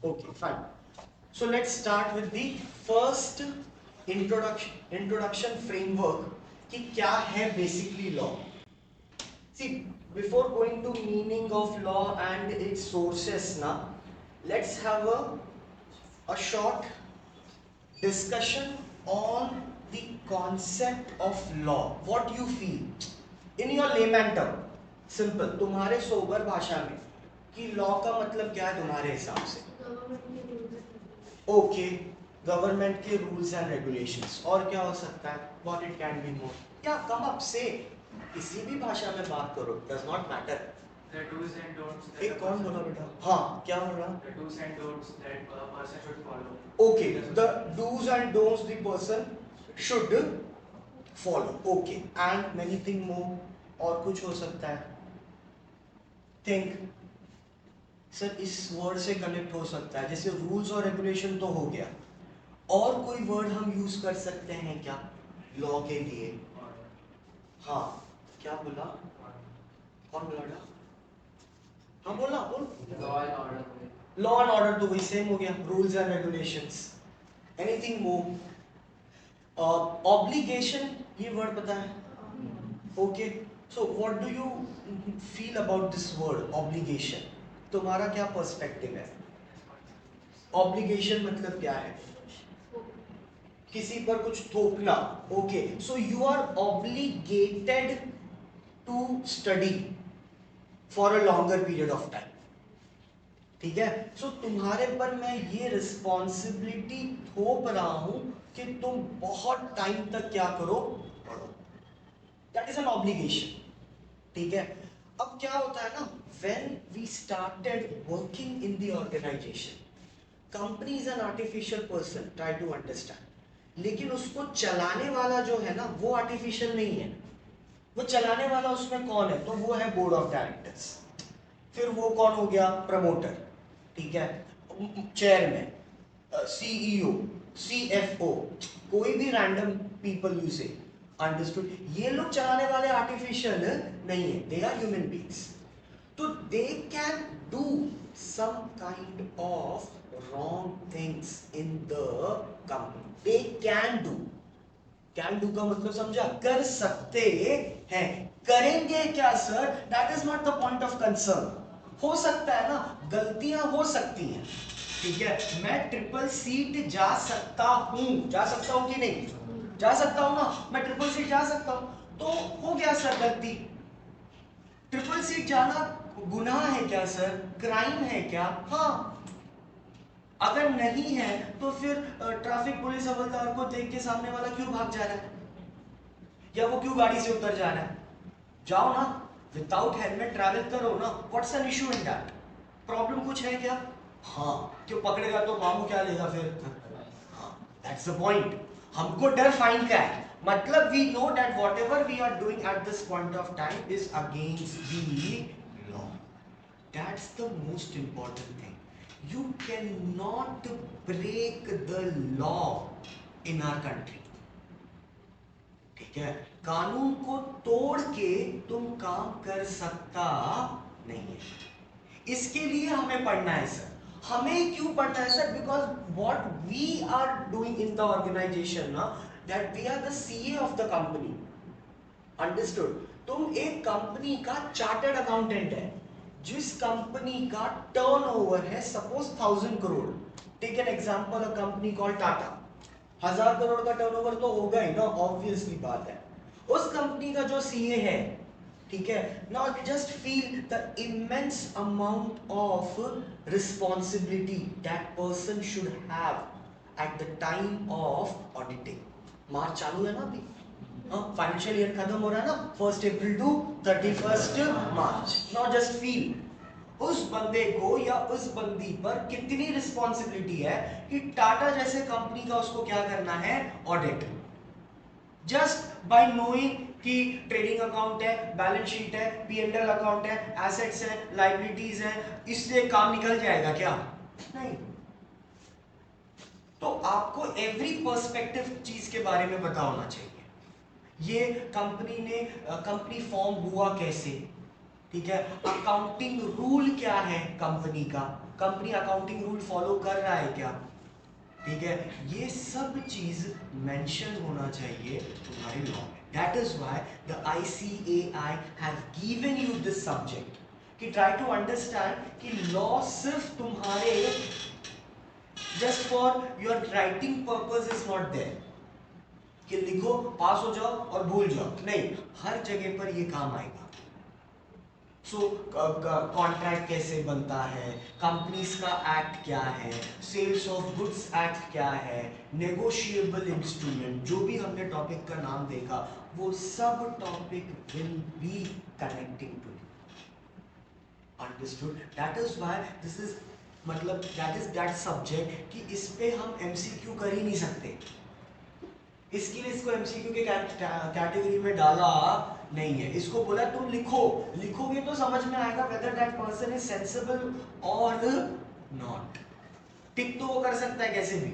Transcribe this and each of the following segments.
Okay, fine. So let's start with the first introduction framework कि क्या है basically law. See, before going to meaning of law and its sources na, let's have a short discussion on the concept of law. What you feel in your layman term, simple, तुम्हारे sober भाषा में कि law का मतलब क्या है तुम्हारे हिसाब से? ओके, गवर्नमेंट के रूल्स एंड रेगुलेशंस. और क्या हो सकता है? What it can be more, क्या कम अप से किसी भी भाषा में बात करो, does not matter. The do's and don'ts that एक a कौन person बोला should बेटा? follow. हाँ, क्या बोल रहा? The do's and don'ts that a person should follow. Okay, the do's and don'ts the person should follow. Okay, and anything more? और कुछ हो सकता है? Think. सर इस वर्ड से कनेक्ट हो सकता है, जैसे रूल्स और रेगुलेशन तो हो गया, और कोई वर्ड हम यूज कर सकते हैं क्या लॉ के लिए? हाँ, क्या बोला? कौन बोला बेटा? हाँ बोलना, बोल. Law and order. Law and order तो वही सेम हो गया, rules and regulations. Anything more? Obligation, ये वर्ड पता है? Okay, so what do you feel about this word obligation? तुम्हारा क्या पर्सपेक्टिव है? ऑब्लिगेशन मतलब क्या है? किसी पर कुछ थोपना. Okay, so you are obligated to study for a longer period of time. ठीक है, सो तुम्हारे पर मैं ये रिस्पॉन्सिबिलिटी थोप रहा हूं कि तुम बहुत टाइम तक क्या करो, पढ़ो. That is an obligation. ठीक है, अब क्या होता है ना, when we started working in the organisation, company is an artificial person, try to understand. लेकिन उसको चलाने वाला जो है ना, वो आर्टिफिशियल नहीं है. वो चलाने वाला उसमें कौन है? तो वो है बोर्ड ऑफ डायरेक्टर्स. फिर वो कौन हो गया? प्रमोटर. ठीक है, चेयरमैन, सीईओ, सीएफओ, कोई भी रैंडम पीपल यू से. अंडरस्टूड? ये लोग चलाने वाले आर्टिफिशियल नहीं है, दे आर ह्यूमन बीइंग्स. तो they can do some kind of wrong things in the company. They can do. Can do का मतलब समझा? कर सकते हैं. करेंगे क्या sir? That is not the point of concern. हो सकता है ना, गलतियां हो सकती हैं. ठीक है, मैं ट्रिपल सीट जा सकता हूं. जा सकता हूं कि नहीं? जा सकता हूं ना, मैं ट्रिपल सीट जा सकता हूं. तो हो गया सर गलती. ट्रिपल सीट जाना गुनाह है क्या सर? क्राइम है क्या? हाँ. अगर नहीं है तो फिर ट्रैफिक पुलिस हवलदार को देख के सामने वाला क्यों भाग जा रहा है, या वो क्यों गाड़ी से उतर जा रहा है? जाओ ना, विदाउट हेलमेट ट्रैवल करो ना. What's an issue in that? Problem कुछ है क्या? हाँ, क्यों पकड़ेगा तो मामू क्या लेगा फिर? हाँ, दैट्स द पॉइंट. हमको डर फाइन का है, मतलब we know that whatever we are doing at this point of time is against the law. That's the most important thing. You cannot break the law in our country. ठीक है, कानून को तोड़ के तुम काम कर सकता नहीं है. इसके लिए हमें पढ़ना है सर. हमें क्यों पढ़ना है sir? Because what we are doing in the organisation ना, that we are the CA of the company. Understood? तुम एक कंपनी का चार्टर्ड अकाउंटेंट है. जिस कंपनी का टर्नओवर है suppose 1000 crore. Take an example, a company called Tata. 1000 crore का टर्नओवर तो होगा ही ना, ऑब्वियसली बात है. उस कंपनी का जो सीए है, ठीक है, now just feel the immense amount of responsibility that person should have at the time of auditing. March चालू है ना अभी, फाइनेंशियल ईयर खत्म हो रहा है ना, 1 April to 31 March. Now just feel उस बंदे को या उस बंदी पर कितनी रिस्पॉन्सिबिलिटी है कि टाटा जैसे कंपनी का उसको क्या करना है? ऑडिट. जस्ट बाय नोइंग कि ट्रेडिंग अकाउंट है, बैलेंस शीट है, पी&एल अकाउंट है, एसेट्स है, लायबिलिटीज है, इससे काम निकल जाएगा क्या? नहीं. तो आपको एवरी पर्सपेक्टिव चीज के बारे में पता होना चाहिए. ये कंपनी फॉर्म हुआ कैसे, ठीक है, अकाउंटिंग रूल क्या है कंपनी का, कंपनी अकाउंटिंग रूल फॉलो कर रहा है क्या, ठीक है, ये सब चीज मेंशन होना चाहिए तुम्हारे लॉ में. That is why the ICAI have given you this subject कि ट्राई टू अंडरस्टैंड कि लॉ सिर्फ तुम्हारे just for your writing purpose is not there कि लिखो पास हो जाओ और भूल जाओ, नहीं, हर जगह पर ये काम आएगा. सो कॉन्ट्रैक्ट कैसे बनता है, कंपनीज का एक्ट क्या है, सेल्स ऑफ गुड्स एक्ट क्या है, नेगोशिएबल इंस्ट्रूमेंट, जो भी हमने टॉपिक का नाम देखा वो सब topic will be connecting to you. Understood? That is why this is मतलब दैट इज दैट सब्जेक्ट कि इस पे हम MCQ कर ही नहीं सकते. इसके लिए इसको MCQ के कैटेगरी में डाला नहीं है. इसको बोला तुम लिखो, लिखोगे तो समझ में आएगा whether that person is sensible or not. टिक तो वो कर सकता है कैसे भी,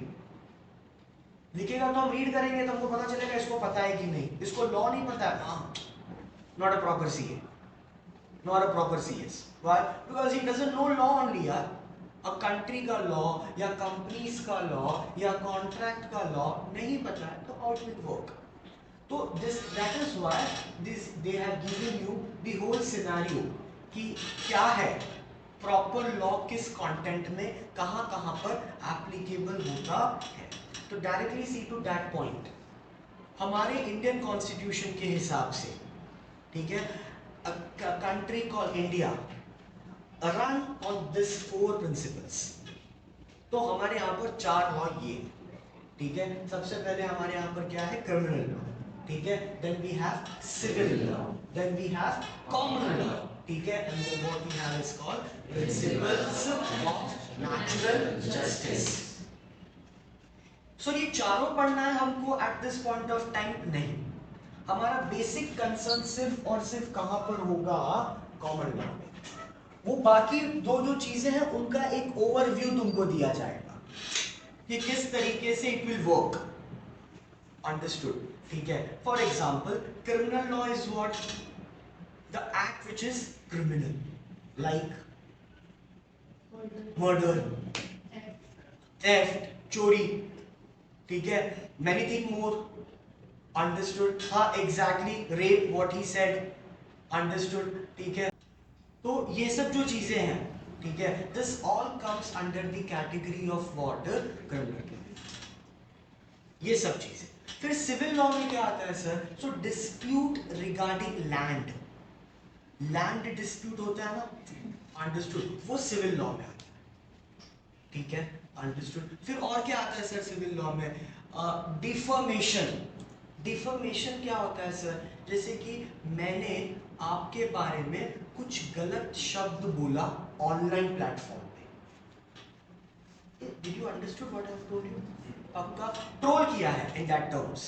लिखेगा तो हम रीड करेंगे तो हमको पता चलेगा इसको पता है कि नहीं. इसको लॉ नहीं पता है, हाँ, not a proper CA, not a proper CS. Why? Because he doesn't know law only यार. अ कंट्री का लॉ या कंपनीज का लॉ या कॉन्ट्रैक्ट का लॉ नहीं पता है तो हाउ विल वर्क. तो this that is why this they have given you the whole scenario कि क्या है प्रॉपर लॉ, किस कंटेंट में कहां कहां पर एप्लीकेबल होता है. तो directly see to that point, हमारे इंडियन कॉन्स्टिट्यूशन के हिसाब से, ठीक है, a country called India run on this 4 principles. तो हमारे यहाँ पर 4 लॉ ये, ठीक है. सबसे पहले हमारे यहाँ पर क्या है, क्रिमिनल लॉ, ठीक है. Then we have civil law, then we have common law, ठीक है. And then what we have is called principles of natural justice. So ये चारों पढ़ना है हमको at this point of time नहीं. हमारा बेसिक कंसर्न सिर्फ और सिर्फ कहां पर होगा, कॉमन लॉ में. वो बाकी दो जो चीजें हैं उनका एक ओवरव्यू तुमको दिया जाएगा कि किस तरीके से इट विल वर्क. अंडरस्टूड? ठीक है. For example criminal law is what, the act which is criminal, like murder, theft, चोरी, ठीक है, मेनी थिंग मोर. अंडरस्टूड? हाँ, exactly, rape, what he said. Understood? ठीक है. तो ये सब जो चीजें हैं, ठीक है, this all comes under the category of what, criminal. ये सब चीजें. फिर सिविल लॉ में क्या आता है sir? So dispute regarding land, land dispute होता है ना, अंडरस्टूड, वो सिविल लॉ में आता है, ठीक है. अंडरस्टूड? फिर और क्या आता है सर सिविल लॉ में? डिफर्मेशन. डिफर्मेशन क्या होता है सर? जैसे कि मैंने आपके बारे में कुछ गलत शब्द बोला ऑनलाइन प्लेटफॉर्म पे. Did you understood what I have told you? पक्का ट्रोल किया है इन दैट टर्म्स,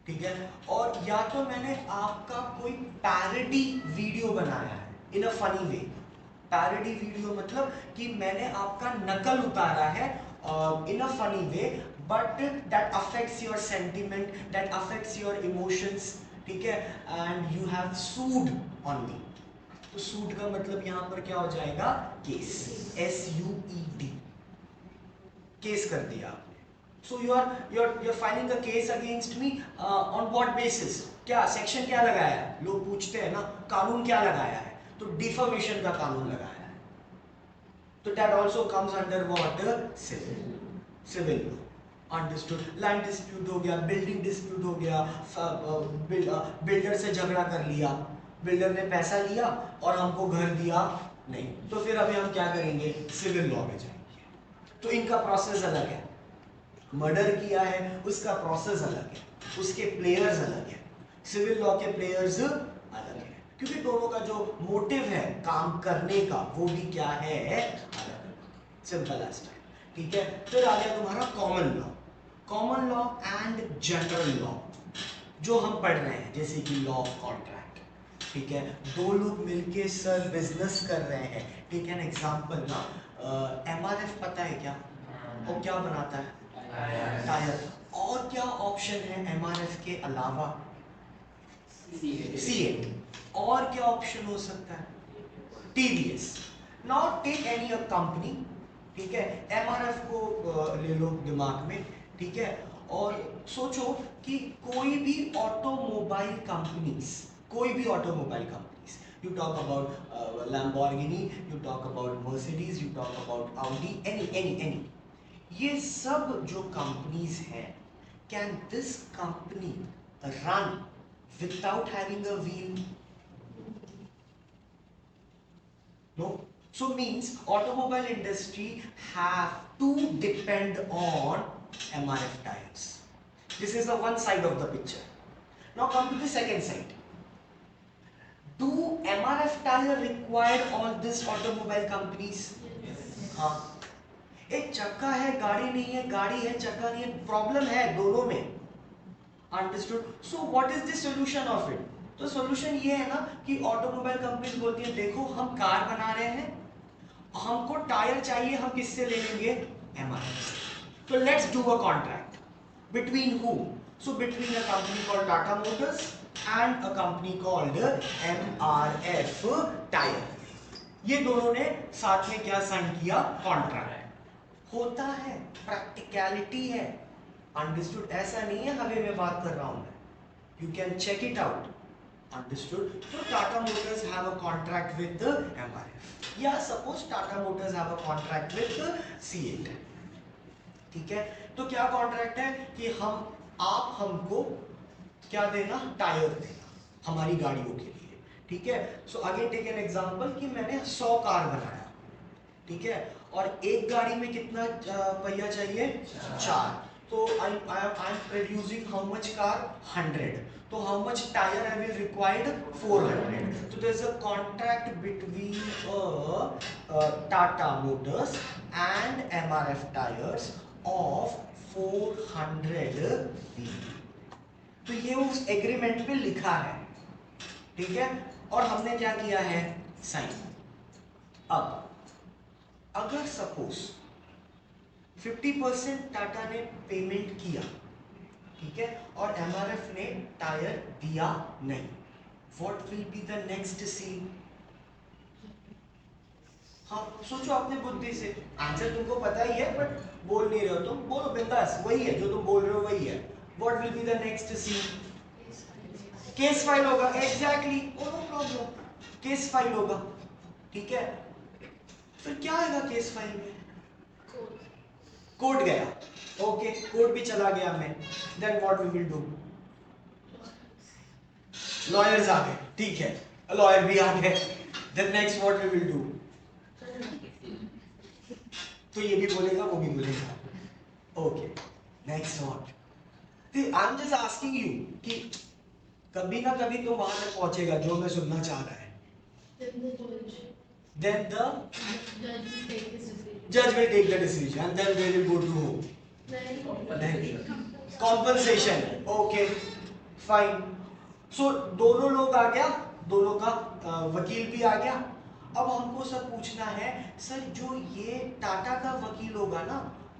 ठीक है. और या तो मैंने आपका कोई पैरोडी वीडियो बनाया है in a funny way. Parody video मतलब कि मैंने आपका नकल उतारा है in a funny way, but that affects your sentiment, that affects your emotions, ठीक है. And you have sued on me. तो सूड का मतलब यहां पर क्या हो जाएगा? केस. SUED, केस कर दिया आपने. So you are filing a case against me on what basis? क्या सेक्शन क्या लगाया है? लोग पूछते हैं ना, कानून क्या लगाया है? तो डिफर्मेशन का कानून लगाया है. तो that also comes under what? Civil law. Understood? Land dispute हो गया, बिल्डिंग डिस्प्यूट हो गया, बिल्डर से झगड़ा कर लिया, बिल्डर ने पैसा लिया और हमको घर दिया नहीं, तो फिर अभी हम क्या करेंगे? सिविल लॉ में जाएंगे. तो इनका प्रोसेस अलग है. मर्डर किया है उसका प्रोसेस अलग है, उसके प्लेयर्स अलग है. सिविल लॉ के प्लेयर्स अलग है, क्योंकि दोनों का जो मोटिव है काम करने का वो भी क्या है? अलग. Simple as that. ठीक है. फिर आ गया तुम्हारा common law. Common law and general law जो हम पढ़ रहे हैं, जैसे कि लॉ ऑफ कॉन्ट्रैक्ट, ठीक है. दो लोग मिलके सर बिजनेस कर रहे हैं, ठीक है. एग्जांपल ना, MRF पता है क्या? और क्या बनाता है? टायर. और क्या ऑप्शन है MRF के अलावा? C8. और क्या ऑप्शन हो सकता है? TVS. Now take any a company, ठीक है, एमआरएफ को ले लो दिमाग में, ठीक है, और सोचो कि कोई भी ऑटोमोबाइल कंपनीज, कोई भी automobile companies, you talk about Lamborghini, you talk about Mercedes, you talk about Audi, any, ये सब जो कंपनीज हैं, can this company run without having a wheel? No. So means automobile industry have to depend on MRF tires. This is the one side of the picture. Now come to the second side. Do MRF tire require all these automobile companies? हाँ, एक चक्का है गाड़ी नहीं है, गाड़ी है चक्का नहीं है, प्रॉब्लम है दोनों में। Understood? So what is the solution of it? तो सॉल्यूशन ये है ना कि ऑटोमोबाइल कंपनीज बोलती है देखो हम कार बना रहे हैं, हमको टायर चाहिए, हम किससे ले लेंगे? एमआरएफ से। तो let's do a contract between who? So between a company called Tata Motors and a company called MRF tyre. ये दोनों ने साथ में क्या साइन किया? कॉन्ट्रैक्ट। होता है, प्रैक्टिकलिटी है। अंडरस्टूड? ऐसा नहीं है हवे में बात कर रहा हूं मैं, you can check it out. Understood? So Tata Motors have a contract with the MRF. Yeah, suppose Tata Motors have a contract with the C8. ठीक है? तो क्या कॉन्ट्रैक्ट है कि आप हमको क्या देना? टायर देना हमारी गाड़ियों के लिए, ठीक है? So again take an example कि मैंने 100 कार बनाया, ठीक है, और एक गाड़ी में कितना पहिया चाहिए? 4। तो I am producing how much car? 100. So how much tire I will required? 400. So there is a contract between Tata Motors and MRF tires of 400 wheel. तो ये उस एग्रीमेंट में लिखा है, ठीक है, और हमने क्या किया है? साइन। अब अगर सपोज 50% टाटा ने पेमेंट किया, ठीक है, और एमआरएफ ने टायर दिया नहीं, what will be the next scene? हाँ, सोचो अपने बुद्धि से, आंसर तुमको पता ही है बट बोल नहीं रहे हो तुम, बोलो बिंदास, वही है जो तुम बोल रहे हो वही है। What will be the next scene? Case file होगा। Exactly, no problem, case file होगा, ठीक है। फिर क्या आएगा केस फाइल में? कोर्ट गया, ओके, कोर्ट भी चला गया मैं, then what we will do? Lawyers आ गए, ठीक है, लॉयर भी आ गए, then next what we will do? तो ये भी बोलेगा वो भी बोलेगा, okay, next what? I am just asking you कि कभी ना कभी तो वहां तक पहुंचेगा जो मैं सुनना चाह रहा है। Then the judge will take the decision and then they will go to who? Then compensation. Okay, fine. So दोनों लोग आ गया, दोनों का वकील भी आ गया। अब हमको सब पूछना है, सर जो ये टाटा का वकील होगा ना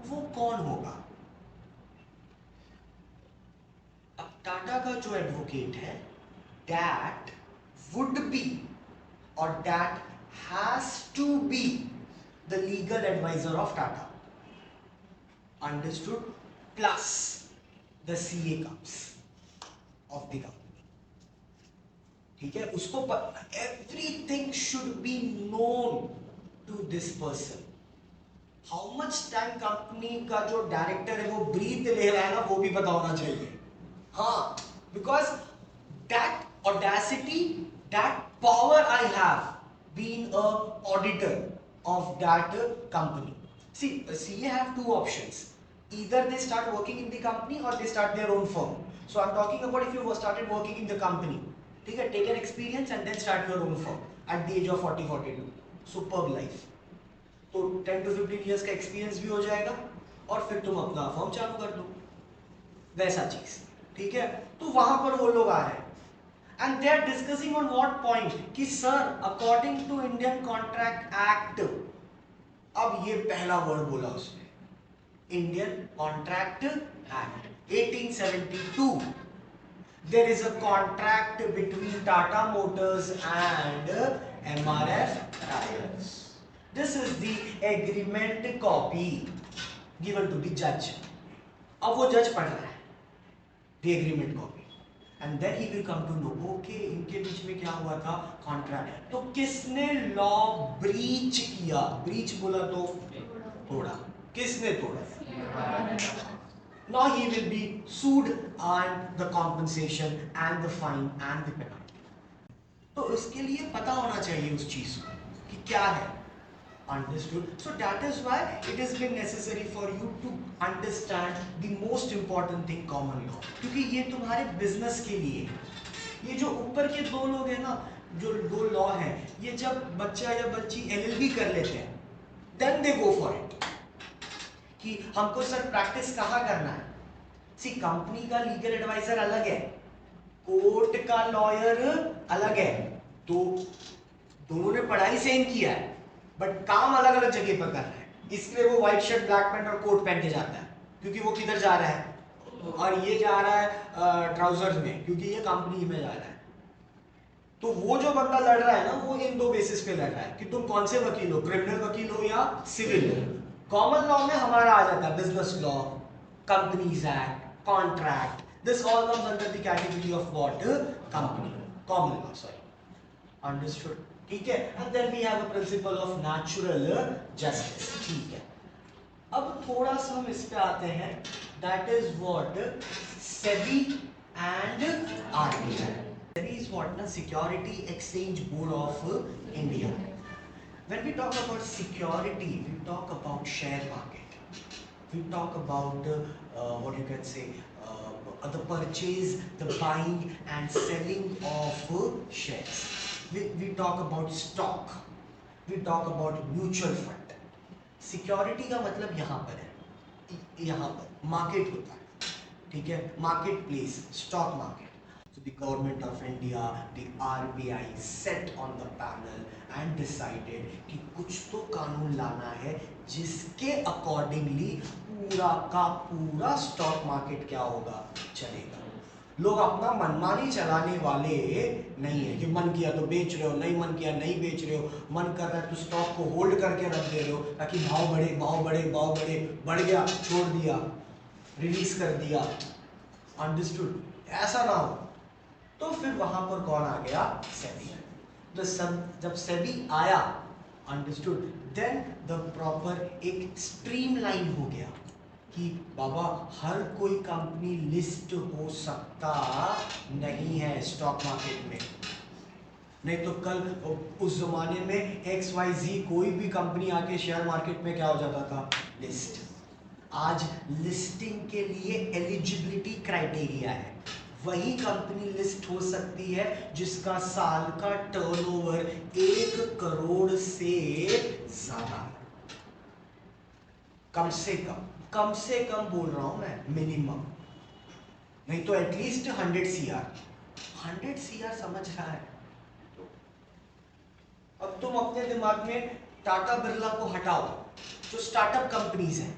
वो कौन होगा? अब टाटा का जो एडवोकेट है, that would be or that has to be the legal advisor of Tata. Understood? Plus the CA comes of the company. ठीक है, उसको everything should be known to this person. How much time company का जो director है वो breathe ले रहा है ना वो भी पता होना चाहिए। हाँ, because that audacity, that power I have being a auditor of that company. See, CA have two options. Either they start working in the company or they start their own firm. So I'm talking about if you started working in the company. ठीक है, take an experience and then start your own firm at the age of 40-42. Superb life. तो 10 to 15 years का experience भी हो जाएगा और फिर तुम अपना फर्म चालू कर दो, वैसा चीज, ठीक है। तो वहां पर वो लोग आ रहे हैं and they are discussing on what point कि sir according to Indian Contract Act, अब ये पहला वर्ड बोला उसने, Indian Contract Act 1872, there is a contract between Tata Motors and MRF Tires. This is the agreement copy given to the judge. अब वो जज पढ़ रहा है the agreement copy and then he will come to know okay इनके बीच में क्या हुआ था कॉन्ट्रैक्ट. तो किसने लॉ ब्रीच किया? ब्रीच बोला तो तोड़ा. किसने तोड़ा? Now he will be sued and the compensation and the fine and the penalty. तो उसके लिए पता होना चाहिए उस चीज को कि क्या है. Understood? So that is why it has been necessary for you to understand the most important thing, common law. क्योंकि ये तुम्हारे बिजनेस के लिए है. ये जो ऊपर के दो लोग हैं ना, जो दो लॉ हैं, ये जब बच्चा या बच्ची LLB कर लेते हैं, then they go for it. कि हमको सर प्रैक्टिस कहाँ करना है? सी कंपनी का लीगल एडवाइजर अलग है, कोर्ट का लॉयर अलग है, तो दोनों ने पढ़ाई सेम किया है बट काम अलग अलग जगह पर कर रहे हैं. इसलिए वो व्हाइट शर्ट ब्लैक पैंट और कोट पहन के जाता है क्योंकि वो किधर जा रहा है, और ये जा रहा है ट्राउजर्स में क्योंकि ये कंपनी में जा रहा है. तो वो जो बंदा लड़ रहा है ना, वो इन दो बेसिस पे लड़ रहा है कि तुम कौन से वकील हो, क्रिमिनल वकील हो या सिविल हो. कॉमन लॉ में हमारा आ जाता है business law, companies act, contract. This all comes under the category of what? Company common law. Sorry, understood? ठीक है. And then we have a principle of natural justice. ठीक है. अब थोड़ा सा हम इस पे आते हैं, that is what SEBI and RBI. SEBI is what ना, security exchange board of India. When we talk about security, we talk about share market. We talk about what you can say, the purchase, the buying and selling of shares. We talk about stock. We talk about mutual fund. Security का मतलब यहाँ पर है, यहाँ पर market होता है. ठीक है, market place, stock market. So the government of India, the RBI set on the panel and decided कि कुछ तो कानून लाना है जिसके अकॉर्डिंगली पूरा का पूरा स्टॉक मार्केट क्या होगा, चलेगा. लोग अपना मनमानी चलाने वाले नहीं है कि मन किया तो बेच रहे हो, नहीं मन किया नहीं बेच रहे हो, मन कर रहा है तो स्टॉक को होल्ड करके रख दे रहे हो ताकि भाव बढ़े भाव बढ़े भाव बढ़े, बढ़ गया छोड़ दिया, रिलीज कर दिया. अंडरस्टूड? ऐसा ना हो. तो फिर वहां पर कौन आ गया? सेबी. तो सब जब सेबी आया, अंडरस्टूड, देन द प्रॉपर एक स्ट्रीमलाइन हो गया कि बाबा हर कोई कंपनी लिस्ट हो सकता नहीं है स्टॉक मार्केट में. नहीं तो कल उस जमाने में XYZ कोई भी कंपनी आके शेयर मार्केट में क्या हो जाता था? लिस्ट. आज लिस्टिंग के लिए एलिजिबिलिटी क्राइटेरिया है. वही कंपनी लिस्ट हो सकती है जिसका साल का टर्नओवर 1 करोड़ से ज्यादा. कम से कम बोल रहा हूं मैं, मिनिमम. नहीं तो एटलीस्ट 100 CR. 100 CR समझ रहा है? अब तुम अपने दिमाग में टाटा बिरला को हटाओ, जो स्टार्टअप कंपनीज हैं,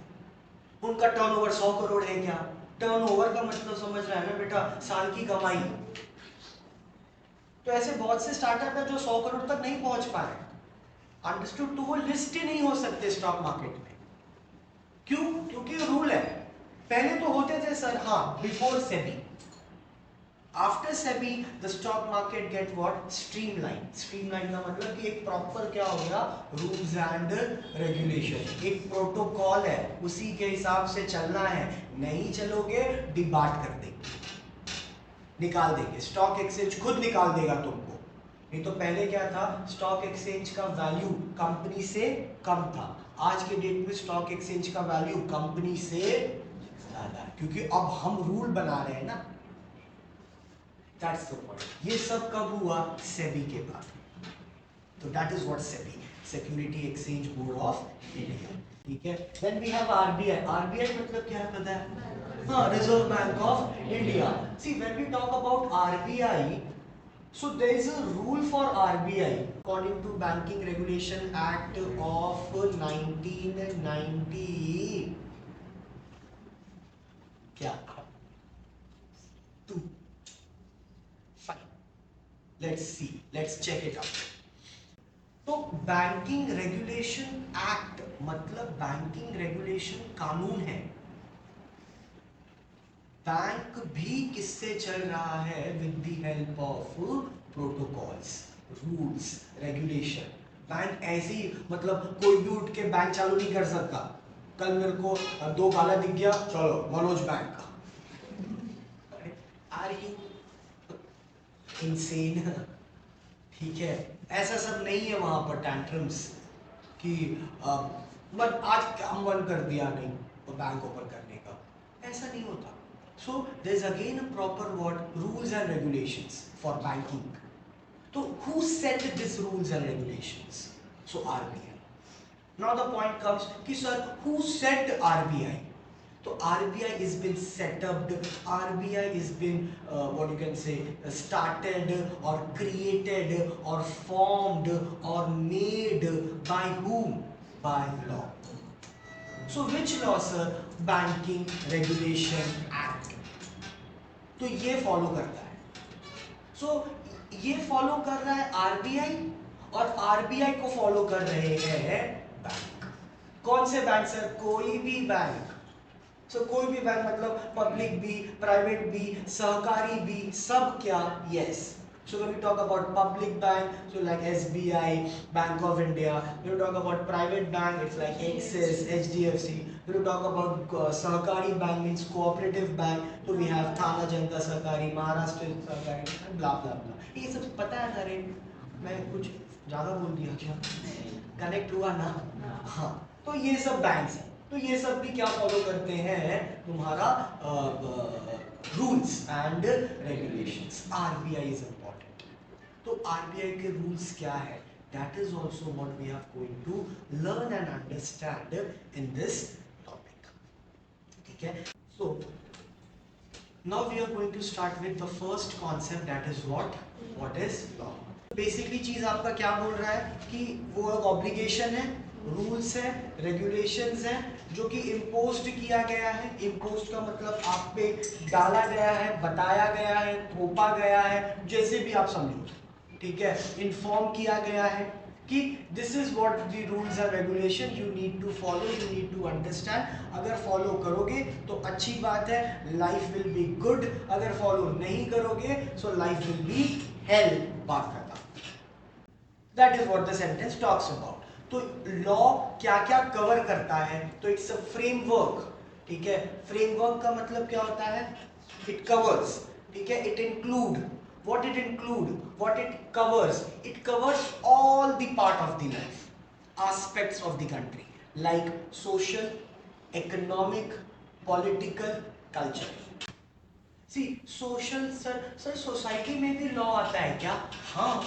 उनका टर्नओवर 100 करोड़ है क्या? टर्नओवर का मतलब समझ रहा है ना बेटा, साल की कमाई. तो ऐसे बहुत से स्टार्टअप है जो 100 करोड़ तक नहीं पहुंच पाए. अंडरस्टूड? तो वो लिस्ट ही नहीं हो सकते स्टॉक मार्केट में. क्यों? क्योंकि रूल है. पहले तो होते थे सर, हाँ, before SEBI. After SEBI the stock market get what? Streamline. Streamline का मतलब कि एक प्रॉपर क्या हो गया? Rules and regulation. एक प्रोटोकॉल है, उसी के हिसाब से चलना है. नहीं चलोगे डिबाट कर देंगे, निकाल देंगे. स्टॉक एक्सचेंज खुद निकाल देगा तुमको. नहीं तो पहले क्या था? स्टॉक एक्सचेंज का वैल्यू कंपनी से कम था. आज के डेट में स्टॉक एक्सचेंज का वैल्यू कंपनी से ज्यादा है क्योंकि अब हम रूल बना रहे हैं ना. That's the point. ये सब कब हुआ? सेबी के बाद. तो that is what SEBI, Security Exchange Board of India. ठीक है. Then we have RBI. RBI मतलब क्या है पता है? हाँ, Reserve Bank of India. See, when we talk about RBI, so there is a rule for RBI according to Banking Regulation Act of 1990. क्या? 2. Fine. Let's see. Let's check it out. तो banking regulation act मतलब banking regulation कानून है। Bank भी किससे चल रहा है? With the help of protocols, rules, regulation. Bank ऐसे ही मतलब कोई भी उठ के बैंक चालू नहीं कर सकता। कल मेरे को दो गाला दिख गया, चलो मनोज बैंक का। Are you insane? ठीक है, ऐसा सब नहीं है वहां पर टैंट्रम्स कि बट आज काम बंद कर दिया नहीं तो बैंक ओपन करने का, ऐसा नहीं होता। So there is again a proper what rules and regulations for banking. तो who set this rules and regulations? So RBI. Now the point comes कि सर हु सेट आरबीआई? तो RBI has been set up, RBI has been what you can say started or created or formed or made by whom? By law. So which law sir? Banking Regulation Act. तो ये follow करता है। सो ये follow कर रहा है RBI और RBI को फॉलो कर रहे हैं बैंक। कौन से बैंक सर? कोई भी बैंक। सो कोई भी बैंक मतलब पब्लिक भी, प्राइवेट भी, सहकारी भी, सब क्या? Yes. So when we talk about public bank, so like SBI, Bank of India. When we talk about private bank, it's like Axis, HDFC. When we talk about Sahakari bank, means cooperative bank, so we have Thana Janata Sahakari, Maharashtra Sahakari, and blah blah blah. ये सब पता है ना रे? मैं कुछ ज़्यादा बोल दिया क्या? कनेक्ट हुआ ना? हाँ, तो ये सब बैंक्स हैं। तो ये सब भी क्या फॉलो करते हैं? तुम्हारा rules and regulations. RBI is important. तो आरबीआई के रूल्स क्या है? That is also what we have going to learn and understand in this topic. ठीक है, so now we are going to start with the first concept, that is what is law. Basically चीज आपका क्या बोल रहा है कि वो एक ऑब्लिगेशन है, रूल्स है, रेगुलेशंस हैं जो कि इम्पोज्ड किया गया है। इम्पोज्ड का मतलब आप पे डाला गया है, बताया गया है, थोपा गया है, जैसे भी आप समझो। ठीक है, इन्फॉर्म किया गया है कि this is what the rules and regulation you need to follow, you need to understand. अगर फॉलो करोगे तो अच्छी बात है, लाइफ विल बी गुड। अगर फॉलो नहीं करोगे so life will be hell. बात करता, that is what the sentence talks about. तो लॉ क्या क्या कवर करता है? तो इट्स अ फ्रेमवर्क। ठीक है, फ्रेमवर्क का मतलब क्या होता है? It covers. ठीक है, it include, what it include, what it covers all the part of the life, aspects of the country, like social, economic, political, culture. See, social sir society में भी लॉ आता है क्या? हाँ,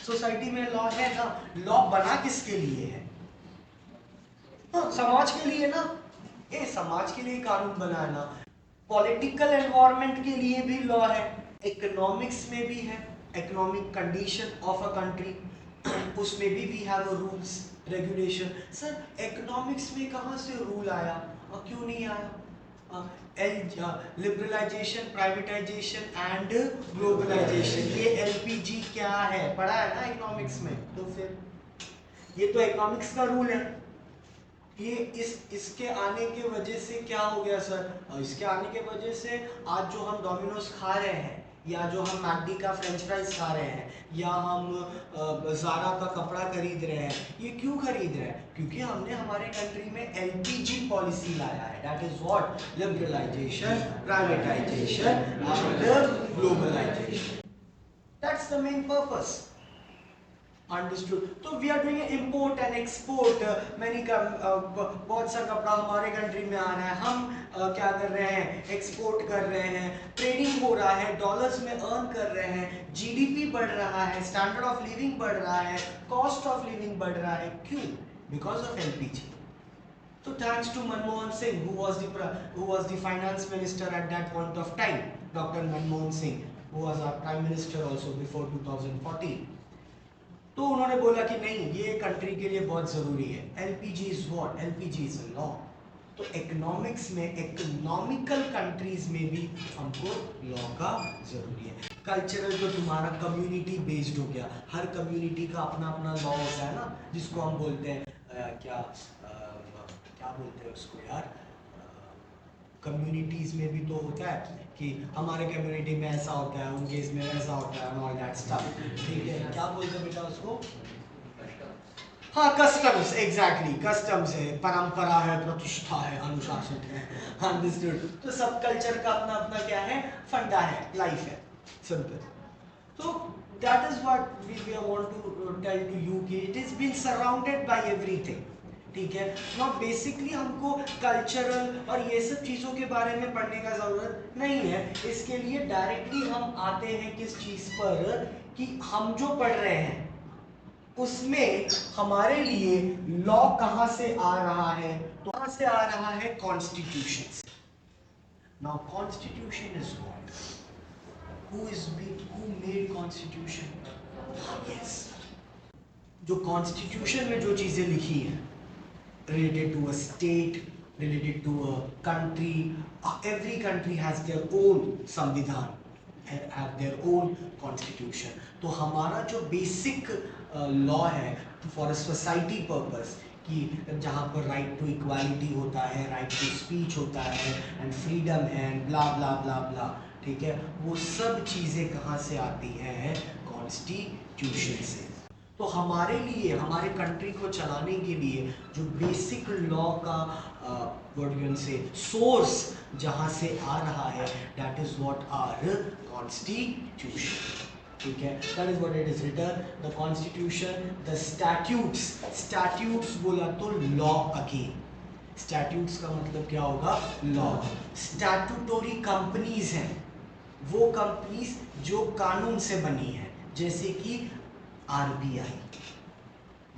सोसाइटी में law है ना। लॉ बना किसके लिए है? हाँ, समाज के लिए ना। ये समाज के लिए कानून बनाना। पॉलिटिकल एनवायरनमेंट के लिए भी लॉ है, इकोनॉमिक्स में भी है, economic condition of a country, उसमें भी we have a rules regulation. Sir economics में कहाँ से रूल आया और क्यों नहीं आया? लिबरलाइजेशन, प्राइवेटाइजेशन एंड ग्लोबलाइजेशन, ये एलपीजी क्या है? पढ़ा है ना इकोनॉमिक्स में? तो फिर ये तो इकोनॉमिक्स का रूल है। ये इसके आने के वजह से क्या हो गया सर? इसके आने के वजह से आज जो हम डोमिनोज खा रहे हैं, या जो हम मैकडी का फ्रेंच फ्राइज खा रहे हैं, या हम ज़ारा का कपड़ा खरीद रहे हैं, ये क्यों खरीद रहे हैं? क्योंकि हमने हमारे कंट्री में एलपीजी पॉलिसी लाया है, that is what liberalisation, privatisation and globalisation. That's the main purpose. Understood. तो we are doing import and export. मैंने बहुत सा कपड़ा हमारे कंट्री में आ रहा है, हम क्या कर रहे हैं? एक्सपोर्ट कर रहे हैं, ट्रेडिंग हो रहा है, डॉलर्स में अर्न कर रहे हैं, जीडीपी बढ़ रहा है, स्टैंडर्ड ऑफ लिविंग बढ़ रहा है, कॉस्ट ऑफ लिविंग बढ़ रहा है। क्यों? Because of LPG. So thanks to Manmohan Singh, who was the finance minister at that point of time, Dr. Manmohan Singh, who was our prime minister also before 2014. तो उन्होंने बोला कि नहीं, ये कंट्री के लिए बहुत जरूरी है। LPG is what? LPG is a law. तो इकोनॉमिक्स में इकोनॉमिकल कंट्रीज में भी हमको लॉ का जरूरी है। कल्चरल तो तुम्हारा कम्युनिटी बेस्ड हो गया, हर कम्युनिटी का अपना अपना लॉ होता है ना, जिसको हम बोलते हैं क्या बोलते हैं उसको यार, कम्युनिटीज में भी तो होता है कि हमारे कम्युनिटी में ऐसा होता है, उनके इसमें वैसा होता है, ऑल दैट स्टफ, ठीक है। क्या बोलते हैं बेटा उसको? हाँ, कस्टम्स, एग्जैक्टली, कस्टम्स है, परंपरा है, प्रतिष्ठा है, अनुशासन है, अंडरस्टूड। तो सब कल्चर का अपना अपना क्या है, फंडा है, लाइफ है, सिंपल। तो that is what we want to tell to you कि it is been surrounded by everything, ठीक है। नाउ बेसिकली हमको कल्चरल और ये सब चीज़ों के बारे में पढ़ने का ज़रूरत नहीं है। इसके लिए डायरेक्टली हम आते हैं किस चीज़ पर कि हम जो पढ़ रहे हैं उसमें हमारे लिए लॉ कहाँ से आ रहा है, तो कहाँ से आ रहा है, कॉन्स्टिट्यूशन से। Now constitution is what, who made constitution? Yes, जो कॉन्स्टिट्यूशन में जो चीजें लिखी हैं related to a state, related to a country, every country has their own संविधान, have their own constitution। तो हमारा जो बेसिक लॉ है फॉर अ सोसाइटी पर्पस, कि जहाँ पर राइट टू इक्वालिटी होता है, राइट टू स्पीच होता है, एंड फ्रीडम है, एंड ब्ला ब्ला ब्ला ब्ला, ठीक है, वो सब चीज़ें कहाँ से आती हैं, कॉन्स्टिट्यूशन से। तो हमारे लिए, हमारे कंट्री को चलाने के लिए जो बेसिक लॉ का वर्ड से सोर्स जहाँ से आ रहा है, that is what our constitution, ठीक है। That is what it is written, the constitution, the statutes, statutes बोला तो लॉ अगेन, स्टैट्यूट्स का मतलब क्या होगा, लॉ। स्टैट्यूटोरी कंपनीज हैं वो कंपनीज जो कानून से बनी है, जैसे कि आरबीआई,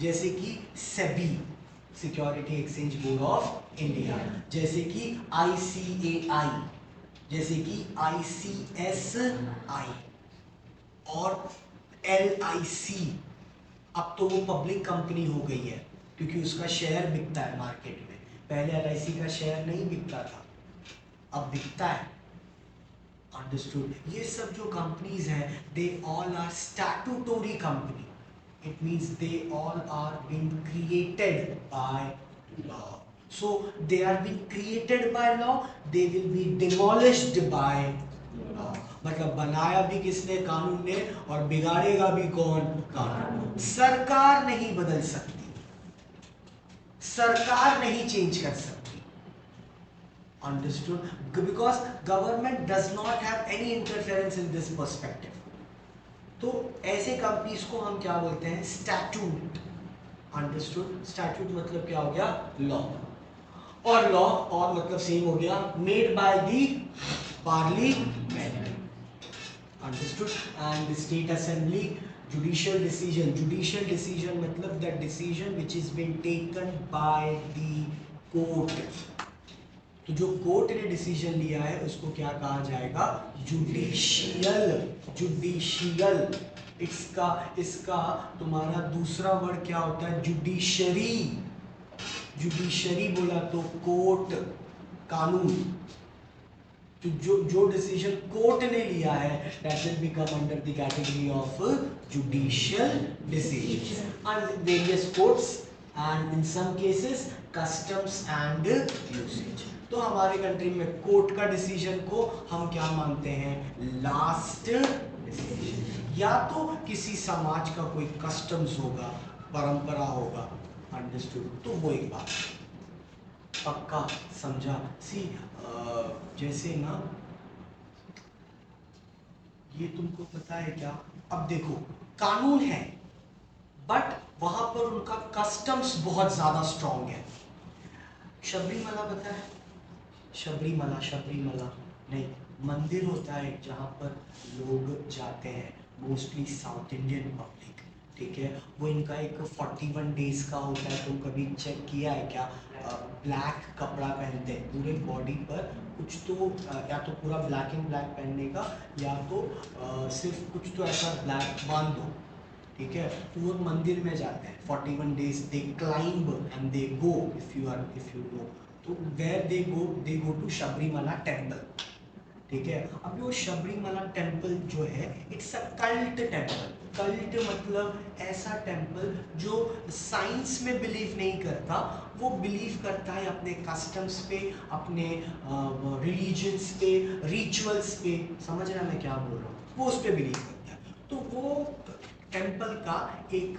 जैसे कि SEBI, security exchange board of India, जैसे कि आईसीएआई, जैसे कि आईसीएसआई और एलआईसी। अब तो वो पब्लिक कंपनी हो गई है क्योंकि उसका शेयर बिकता है मार्केट में। पहले एलआईसी का शेयर नहीं बिकता था, अब बिकता है, अंडरस्टूड। ये सब जो कंपनीज हैं, they all are statutory company, it means they all are being created by law. So they are being created by law, they will be demolished by law. मतलब बनाया भी किसने, कानून ने, और बिगाड़ेगा भी कौन, कानून। सरकार नहीं बदल सकती, सरकार नहीं चेंज कर सकती, understood, because government does not have any interference in this perspective। तो ऐसे कंपनीज को हम क्या बोलते हैं, स्टैट्यूट, अंडरस्टूड। स्टैट्यूट मतलब क्या हो गया, लॉ, और लॉ और मतलब सेम हो गया, made by the Parliament, understood, and state assembly. Judicial decision, judicial decision मतलब the decision which is been taken by the court. तो जो कोर्ट ने डिसीजन लिया है उसको क्या कहा जाएगा, जुडिशियल, जुडिशियल। इसका तुम्हारा दूसरा वर्ड क्या होता है, जुडिशरी। जुडिशरी बोला तो कोर्ट, कानून। तो जो डिसीजन कोर्ट ने लिया है, that will become under the category of judicial decision, and various courts and in some cases customs and usage. तो हमारे कंट्री में कोर्ट का डिसीजन को हम क्या मानते हैं, लास्ट डिसीजन। या तो किसी समाज का कोई कस्टम्स होगा, परंपरा होगा, अंडरस्टूड, तो वो एक बात पक्का समझा। सी जैसे ना, ये तुमको पता है क्या, अब देखो कानून है बट वहां पर उनका कस्टम्स बहुत ज्यादा स्ट्रांग है। शबरीमला पता है, शबरीमला, शबरीमला नहीं, मंदिर होता है जहाँ पर लोग जाते हैं, मोस्टली साउथ इंडियन पब्लिक, ठीक है। वो इनका एक 41 डेज का होता है। तुम कभी चेक किया है क्या, ब्लैक कपड़ा पहनते हैं पूरे बॉडी पर, कुछ तो या तो पूरा ब्लैक एंड ब्लैक पहनने का, या तो सिर्फ कुछ तो ऐसा ब्लैक बांध दो, ठीक है। तो वो मंदिर में जाते हैं 41 days, they climb and they go, if you know. तो तो where they go to Sabarimala temple, ठीक है। अब वो शबरीमला टेम्पल जो है it's a cult temple. Cult मतलब ऐसा टेम्पल जो साइंस में बिलीव नहीं करता, वो बिलीव करता है अपने कस्टम्स पे, अपने रिलीजन्स पे, रिचुअल्स पे। समझ रहा मैं क्या बोल रहा हूँ, वो उस पर बिलीव करता है। तो वो टेम्पल का एक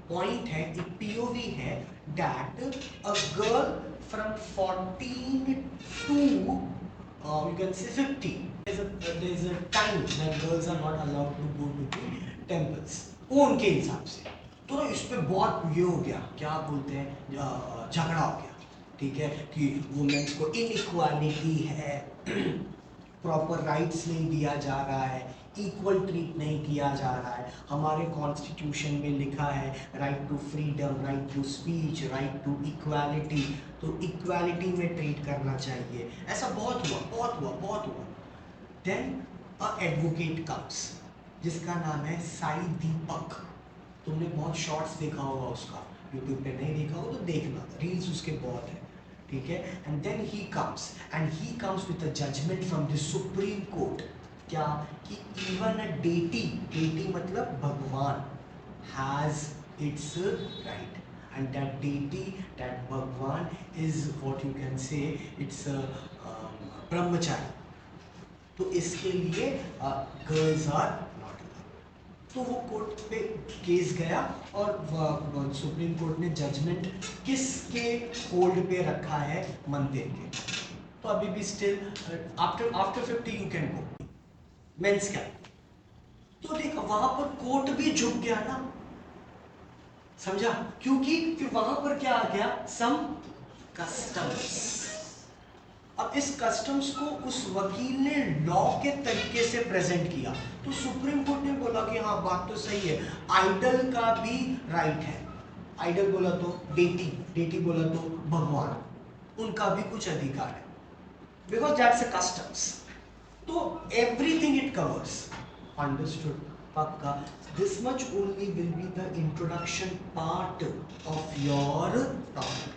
पॉइंट है, एक पीओवी है, that a girl from 14 to you can say 50, there's a time when girls are not allowed to go to the temples, वो उनके हिसाब से। तो ना इस पे बहुत ये हो गया, क्या बोलते हैं, झगड़ा हो गया, ठीक है, कि वुमेन्स को इनइक्वालिटी है, प्रॉपर राइट्स नहीं दिया जा रहा है, इक्वल ट्रीट नहीं किया जा रहा है। हमारे कॉन्स्टिट्यूशन में लिखा है right to freedom, right to speech, right to equality, तो इक्वालिटी में ट्रीट करना चाहिए। ऐसा बहुत हुआ, बहुत हुआ, बहुत हुआ। देन अ एडवोकेट कम्स जिसका नाम है साई दीपक। तुमने बहुत शॉर्ट्स देखा होगा उसका, यूट्यूब पे नहीं देखा हो तो देखना, रील्स उसके बहुत है, ठीक है। And then he comes with a judgement from the Supreme Court, क्या कि इवन अ डेटी मतलब भगवान has its right, and that deity, that भगवान is what you can say, it's brahmachari. तो इसके लिए गर्ल्स आर नॉट अलाउड। तो वो कोर्ट पे केस गया और सुप्रीम कोर्ट ने जजमेंट किसके होल्ड पे रखा है, मंदिर के। तो अभी भी still after 50 you can go men's camp. तो देखो वहां पर कोर्ट भी झुक गया ना, समझा, क्योंकि फिर वहां पर क्या आ गया, सम कस्टम्स। अब इस कस्टम्स को उस वकील ने लॉ के तरीके से प्रेजेंट किया, तो सुप्रीम कोर्ट ने बोला कि हाँ बात तो सही है, आइडल का भी राइट है। आइडल बोला तो डेटी बोला तो भगवान, उनका भी कुछ अधिकार है, बिकॉज दैट्स अ कस्टम्स। तो एवरीथिंग इट कवर्स, अंडरस्टूड, पक्का। This much only will be the introduction part of your topic.